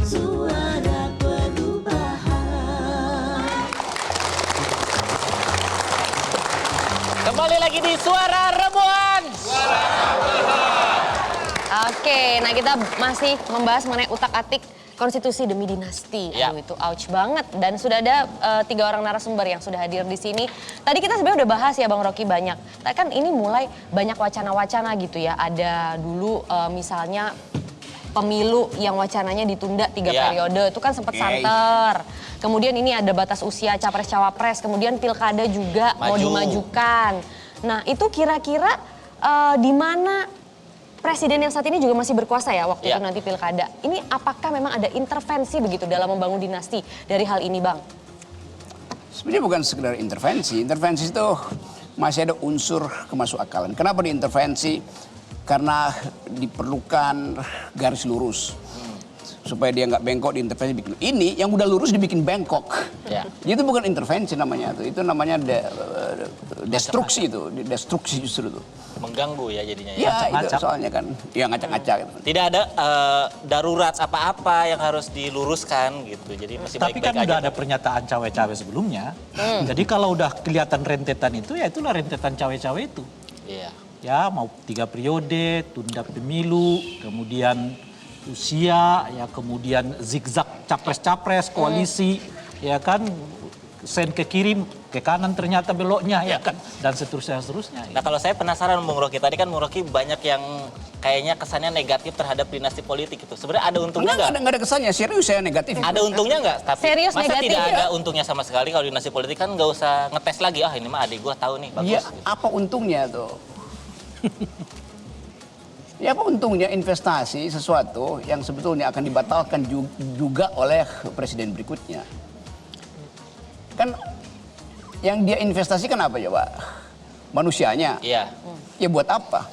Suara Perubahan. Kembali lagi di Suara Rebuan. Oke, nah kita masih membahas mengenai utak-atik konstitusi demi dinasti. Ya. Aduh, itu ouch banget. Dan sudah ada 3 orang narasumber yang sudah hadir di sini. Tadi kita sebenarnya udah bahas ya Bang Rocky banyak. Tapi kan ini mulai banyak wacana-wacana gitu ya. Ada dulu misalnya pemilu yang wacananya ditunda 3 Ya. periode. Itu kan sempat santer. Kemudian ini ada batas usia capres-cawapres. Kemudian pilkada juga mau Maju. dimajukan. Nah itu kira-kira di mana presiden yang saat ini juga masih berkuasa ya waktu Ya. itu nanti pilkada. Ini apakah memang ada intervensi begitu dalam membangun dinasti dari hal ini Bang? Sebenarnya bukan sekedar intervensi. Intervensi itu masih ada unsur kemasukakalan. Kenapa diintervensi? Karena diperlukan garis lurus. Supaya dia nggak bengkok diintervensi bikin. Ini yang udah lurus dibikin bengkok. Ya. Itu bukan intervensi namanya tuh. Itu namanya destruksi itu. Destruksi justru itu. Mengganggu ya jadinya ya. Ya itu Ngacak-ngacak. soalnya kan. Ya ngacak-ngacak gitu. Tidak ada darurat apa-apa yang harus diluruskan gitu. Jadi masih Tapi baik-baik kan udah aja. ada pernyataan cawe-cawe sebelumnya. Jadi kalau udah kelihatan rentetan itu, ya itulah rentetan cawe-cawe itu. Iya. Ya mau 3 periode, tunda pemilu, kemudian usia, ya kemudian zigzag capres-capres, koalisi, ya kan, sen ke kiri, ke kanan ternyata beloknya, ya kan, dan seterusnya. Nah kalau saya penasaran Bung Rocky, tadi kan Bung Rocky banyak yang kayaknya kesannya negatif terhadap dinasti politik itu. Sebenarnya ada untungnya nggak? Nggak ada kesannya. Serius saya negatif. Ada untungnya nggak? Tapi Serius masa negatif, tidak ya? ada untungnya sama sekali kalau dinasti politik kan nggak usah ngetes lagi. Ah ini mah adik gua tahu nih bagus. Ya apa untungnya tuh? Ya apa untungnya investasi sesuatu yang sebetulnya akan dibatalkan juga oleh presiden berikutnya. Kan yang dia investasikan apa ya Pak? Manusianya. Iya. Ya buat apa?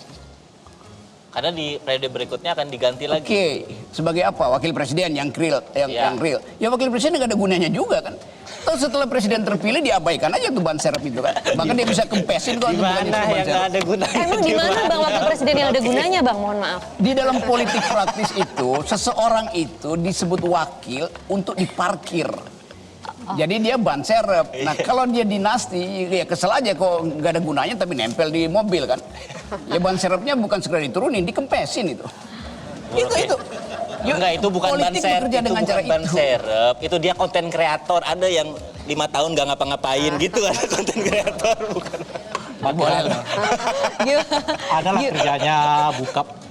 Karena di periode berikutnya akan diganti lagi. Oke, sebagai apa? Wakil presiden yang real, Iya. yang real. Ya wakil presiden nggak ada gunanya juga kan. Terus setelah presiden terpilih diabaikan aja tuh ban serep itu kan. Bahkan dia bisa kempesin kok Di untuk mana yang nggak ada gunanya? Emang di mana Bang wakil presiden yang ada gunanya Bang? Mohon maaf. Di dalam politik praktis itu, seseorang itu disebut wakil untuk diparkir. Jadi dia ban serep. Nah kalau dia dinasti, ya kesel aja kok nggak ada gunanya tapi nempel di mobil kan. Ya ban serepnya bukan sekedar diturunin, dikempesin itu. Itu. Enggak, itu bukan ban Politik serep, bekerja itu dengan bukan cara ban itu. serep. Itu dia konten kreator. Ada yang 5 tahun nggak ngapa-ngapain gitu, ada konten kreator. Bukan. Adalah kerjanya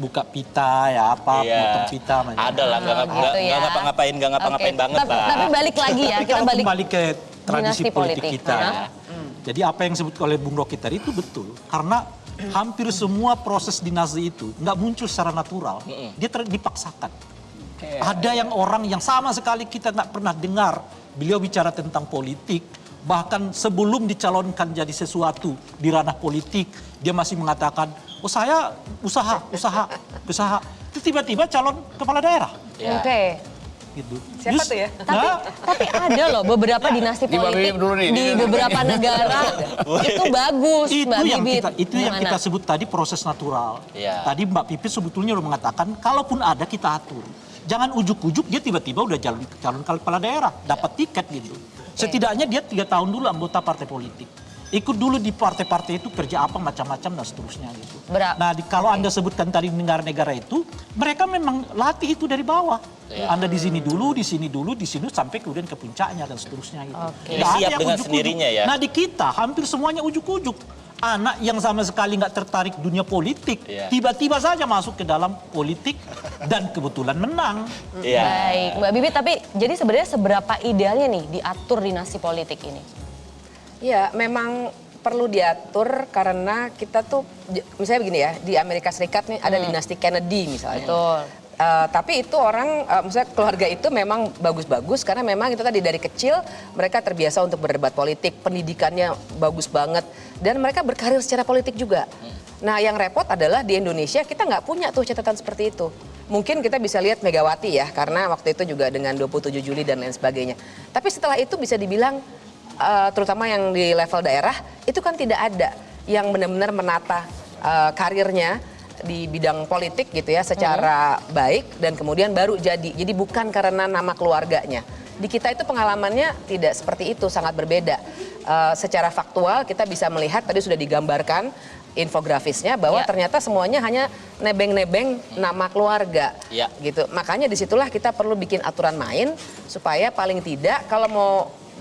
buka pita, ya apa, Iya. potong pita. Ada lah, nggak gitu ya. ngapa-ngapain, nggak ngapa-ngapain Oke. banget Tapi, lah. tapi balik lagi ya, Tapi kita kalau balik. kembali ke tradisi dinasti politik politik, kita. ya. Ya. Jadi apa yang disebut oleh Bung Rocky tadi itu betul. Karena hampir semua proses dinasti itu nggak muncul secara natural. Dia dipaksakan. Ada yang orang yang sama sekali kita nggak pernah dengar beliau bicara tentang politik. Bahkan sebelum dicalonkan jadi sesuatu di ranah politik, dia masih mengatakan, oh saya usaha. Itu tiba-tiba calon kepala daerah. Ya. Oke. Gitu. Siapa tuh ya? Tapi ada loh beberapa dinasti Di Mbak politik Bibip dulu nih, di beberapa negara itu bagus Itu Mbak yang Bibip. itu yang Gimana? kita sebut tadi proses natural. Iya. Tadi Mbak Pipit sebetulnya udah mengatakan kalaupun ada kita atur. Jangan ujuk-ujuk dia tiba-tiba udah calon kepala daerah, dapat tiket gitu. Setidaknya dia 3 tahun dulu anggota partai politik. Ikut dulu di partai-partai itu kerja apa macam-macam dan seterusnya gitu. Nah kalau Anda sebutkan tadi negara-negara itu, mereka memang latih itu dari bawah. Iya. Anda di sini dulu, di sini sampai kemudian ke puncaknya dan seterusnya gitu. Oke. Nggak ada Siap yang dengan ujuk-ujuk. sendirinya ya. Nah di kita hampir semuanya ujuk-ujuk. Anak yang sama sekali nggak tertarik dunia politik, Iya. tiba-tiba saja masuk ke dalam politik dan kebetulan menang. Iya. Baik, Mbak Bibip, tapi jadi sebenarnya seberapa idealnya nih diatur dinasti politik ini? Ya, memang perlu diatur karena kita tuh, misalnya begini ya, di Amerika Serikat nih ada dinasti Kennedy misalnya. Betul. Tapi itu orang, misalnya keluarga itu memang bagus-bagus karena memang itu tadi dari kecil mereka terbiasa untuk berdebat politik, pendidikannya bagus banget dan mereka berkarir secara politik juga. Nah yang repot adalah di Indonesia kita nggak punya tuh catatan seperti itu. Mungkin kita bisa lihat Megawati ya karena waktu itu juga dengan 27 Juli dan lain sebagainya. Tapi setelah itu bisa dibilang terutama yang di level daerah itu kan tidak ada yang benar-benar menata karirnya di bidang politik gitu ya secara baik dan kemudian baru jadi. Jadi bukan karena nama keluarganya. Di kita itu pengalamannya tidak seperti itu, sangat berbeda. Secara faktual kita bisa melihat tadi sudah digambarkan infografisnya bahwa ternyata semuanya hanya nebeng-nebeng nama keluarga gitu. Makanya disitulah kita perlu bikin aturan main supaya paling tidak kalau mau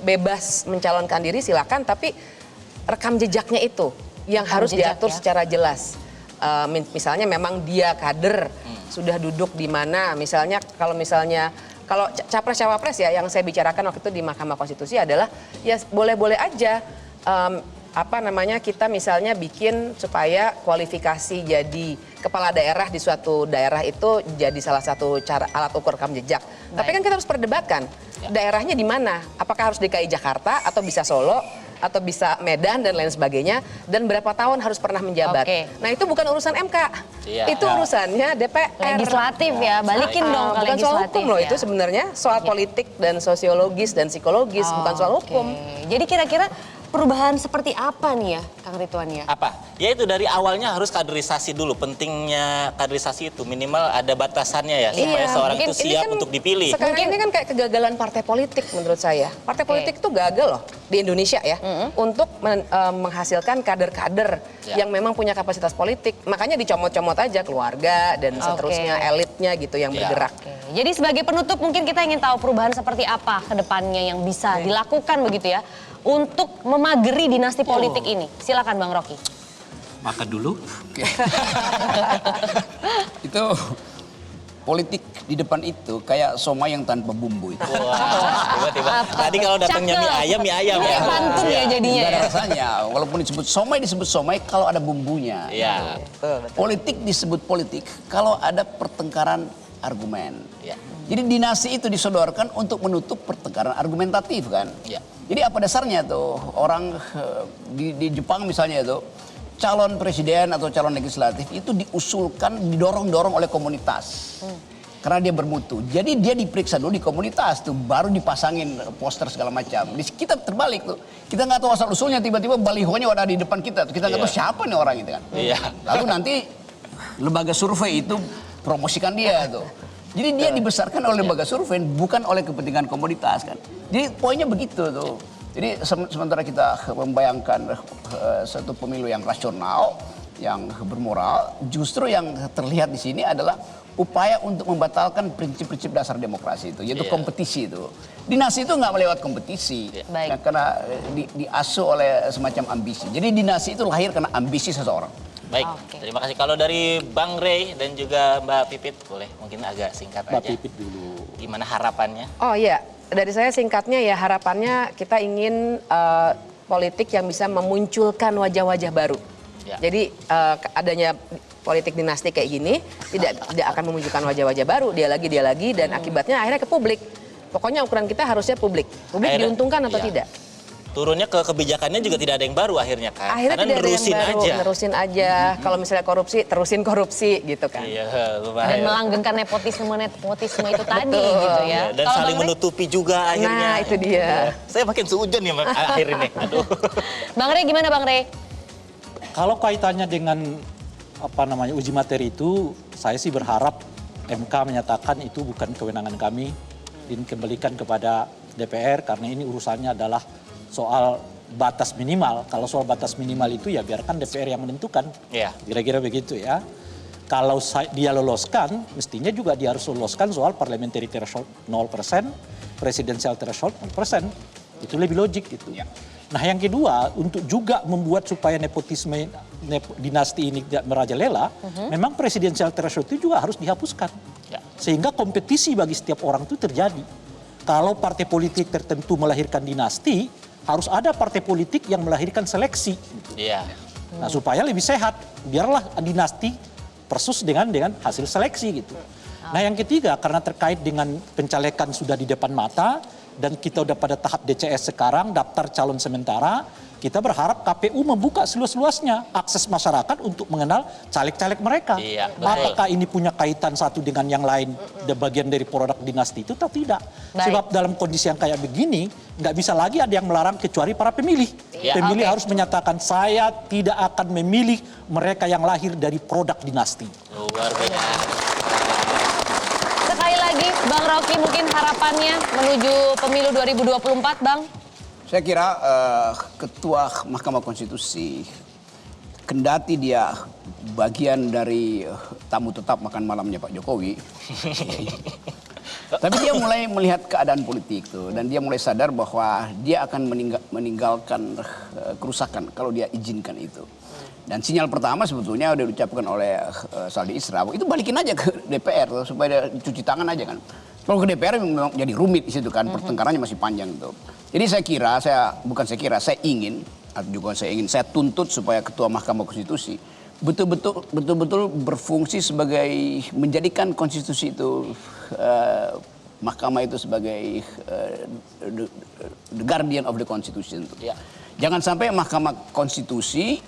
bebas mencalonkan diri silakan, tapi rekam jejaknya itu yang harus diatur secara jelas. Misalnya memang dia kader sudah duduk di mana, misalnya kalau capres-cawapres ya yang saya bicarakan waktu itu di Mahkamah Konstitusi adalah ya boleh-boleh aja kita misalnya bikin supaya kualifikasi jadi kepala daerah di suatu daerah itu jadi salah satu cara alat ukur rekam jejak. Tapi kan kita harus perdebatkan daerahnya di mana? Apakah harus DKI Jakarta atau bisa Solo atau bisa Medan dan lain sebagainya, dan berapa tahun harus pernah menjabat. Nah itu bukan urusan MK, itu urusannya DPR. Legislatif ya, balikin dong ke bukan legislatif. soal hukum loh ya. itu sebenarnya, soal politik dan sosiologis dan psikologis, bukan soal hukum. Jadi kira-kira perubahan seperti apa nih ya Kang Ridwan ya? Apa? Ya itu dari awalnya harus kaderisasi dulu. Pentingnya kaderisasi itu minimal ada batasannya ya supaya seorang itu siap untuk dipilih. Sekarang ini kan kayak kegagalan partai politik menurut saya. Partai politik itu gagal loh di Indonesia ya untuk menghasilkan kader-kader yang memang punya kapasitas politik. Makanya dicomot-comot aja keluarga dan seterusnya elitnya gitu yang bergerak. Jadi sebagai penutup mungkin kita ingin tahu perubahan seperti apa ke depannya yang bisa dilakukan begitu ya untuk memageri dinasti politik ini. Silakan Bang Rocky. Makan dulu. Itu politik di depan itu kayak somai yang tanpa bumbu itu. Wah, tiba-tiba. Tadi kalau datangnya mie ayam ya. Pantun ya jadinya Nggak ada ya. rasanya. Walaupun disebut somai kalau ada bumbunya. Iya. Politik disebut politik kalau ada pertengkaran argumen. Ya. Jadi dinasti itu disodorkan untuk menutup pertengkaran argumentatif kan. Ya. Jadi apa dasarnya tuh orang di Jepang misalnya itu calon presiden atau calon legislatif itu diusulkan, didorong-dorong oleh komunitas. Karena dia bermutu. Jadi dia diperiksa dulu di komunitas tuh, baru dipasangin poster segala macam. Di kita terbalik tuh. Kita nggak tahu asal usulnya, tiba-tiba balihonya ada di depan kita tuh. Kita nggak tahu siapa nih orang itu kan. Iya. Lalu nanti lembaga survei itu promosikan dia tuh. Jadi dia dibesarkan oleh lembaga survei, bukan oleh kepentingan komoditas kan. Jadi poinnya begitu tuh. Jadi sementara kita membayangkan satu pemilu yang rasional, yang bermoral, justru yang terlihat di sini adalah upaya untuk membatalkan prinsip-prinsip dasar demokrasi itu, yaitu kompetisi itu. Dinasti itu nggak melewat kompetisi, karena diasuh oleh semacam ambisi. Jadi dinasti itu lahir karena ambisi seseorang. Baik, terima kasih. Kalau dari Bang Rey dan juga Mbak Pipit, boleh mungkin agak singkat aja. Mbak Pipit dulu. Gimana harapannya? Oh iya, dari saya singkatnya ya harapannya kita ingin politik yang bisa memunculkan wajah-wajah baru. Ya. Jadi adanya politik dinasti kayak gini tidak akan memunculkan wajah-wajah baru, dia lagi dan akibatnya akhirnya ke publik. Pokoknya ukuran kita harusnya publik. Publik Akhirnya, diuntungkan atau tidak? Turunnya ke kebijakannya juga tidak ada yang baru akhirnya kan. Akhirnya karena tidak ada yang nerusin baru, aja. nerusin aja. Kalau misalnya korupsi, terusin korupsi gitu kan. Iya, Dan lumayan. melanggengkan nepotisme itu tadi gitu ya. Dan Kalau saling Bang Rey? menutupi juga akhirnya. Nah, itu dia. Saya makin seujun ya akhir ini. Aduh. Bang Rey gimana Bang Rey? Kalau kaitannya dengan uji materi itu, saya sih berharap MK menyatakan itu bukan kewenangan kami, dikembalikan kepada DPR karena ini urusannya adalah soal batas minimal. Kalau soal batas minimal itu ya biarkan DPR yang menentukan. Iya. Kira-kira begitu ya. Kalau dia loloskan, mestinya juga dia harus loloskan soal parliamentary threshold 0%, presidential threshold 0%. Itu lebih logik gitu. Ya. Nah yang kedua, untuk juga membuat supaya nepotisme dinasti ini tidak merajalela, memang presidensial threshold itu juga harus dihapuskan. Ya. Sehingga kompetisi bagi setiap orang itu terjadi. Kalau partai politik tertentu melahirkan dinasti, harus ada partai politik yang melahirkan seleksi. Iya. Nah supaya lebih sehat, biarlah dinasti persus dengan hasil seleksi gitu. Nah yang ketiga, karena terkait dengan pencalekan sudah di depan mata, dan kita udah pada tahap DCS sekarang, daftar calon sementara, kita berharap KPU membuka seluas-luasnya akses masyarakat untuk mengenal caleg-caleg mereka. Iya, betul. Apakah ini punya kaitan satu dengan yang lain, bagian dari produk dinasti itu atau tidak? Baik. Sebab dalam kondisi yang kayak begini, nggak bisa lagi ada yang melarang kecuali para pemilih. Iya. Pemilih harus menyatakan saya tidak akan memilih mereka yang lahir dari produk dinasti. Luar biasa. Sekali lagi Bang Rocky mungkin harapannya menuju pemilu 2024 Bang. Saya kira Ketua Mahkamah Konstitusi, kendati dia bagian dari tamu tetap makan malamnya Pak Jokowi, tapi dia mulai melihat keadaan politik tuh, dan dia mulai sadar bahwa dia akan meninggalkan kerusakan kalau dia izinkan itu. Dan sinyal pertama sebetulnya udah diucapkan oleh Saldi Isra, itu balikin aja ke DPR tuh, supaya dia cuci tangan aja kan. Kalau ke DPR memang jadi rumit di situ kan, pertengkarannya masih panjang tuh. Jadi saya ingin, atau juga saya tuntut supaya Ketua Mahkamah Konstitusi betul-betul berfungsi sebagai menjadikan konstitusi itu, mahkamah itu sebagai the guardian of the constitution. Ya. Jangan sampai Mahkamah Konstitusi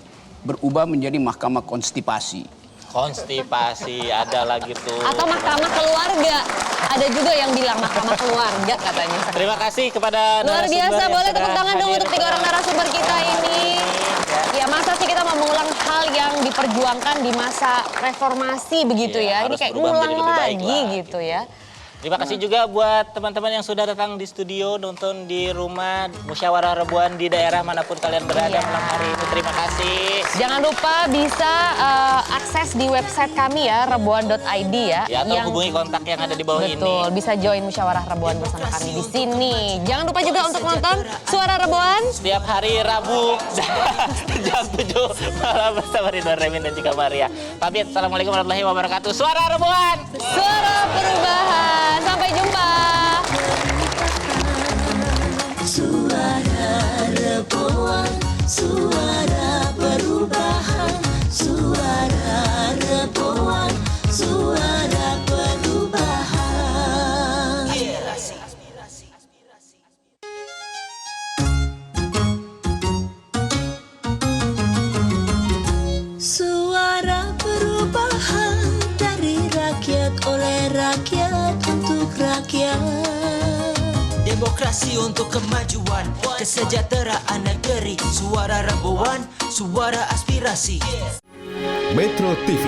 berubah menjadi mahkamah konstipasi. Konstipasi ada lagi tuh. Atau mahkamah keluarga. Ada juga yang bilang mahkamah keluarga katanya. Terima kasih kepada Luar narasumber biasa, yang boleh sudah tepuk tangan dong hadir untuk 3 orang narasumber kita ini. Ya masa sih kita mau mengulang hal yang diperjuangkan di masa reformasi begitu Iya, ya. Ini harus kayak berubah ngulang menjadi lebih baik lagi lah, gitu ya. Terima kasih juga buat teman-teman yang sudah datang di studio, nonton di rumah, musyawarah rebuan di daerah manapun kalian berada Iya. malam hari ini. Terima kasih. Jangan lupa bisa akses di website kami ya, rebuan.id ya. Ya, atau hubungi kontak yang ada di bawah Betul, ini. bisa join musyawarah rebuan bersama kami di sini. Jangan lupa juga untuk nonton Suara Rebuan. Setiap hari Rabu jam 7 malam bersama Ridwan Remin dan juga Maria. Pamit, Assalamualaikum warahmatullahi wabarakatuh. Suara Rebuan. Suara Perubahan. Sampai jumpa. Suara Rebuan, suara perubahan, suara Rebuan, suara perubahan. Suara perubahan dari rakyat, oleh rakyat, untuk rakyat. Demokrasi untuk kemajuan, kesejahteraan negeri. Suara Rebuan, suara aspirasi. Metro TV.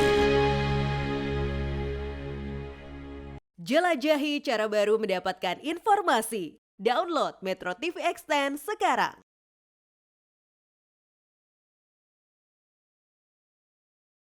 Jelajahi cara baru mendapatkan informasi. Download Metro TV Extend sekarang.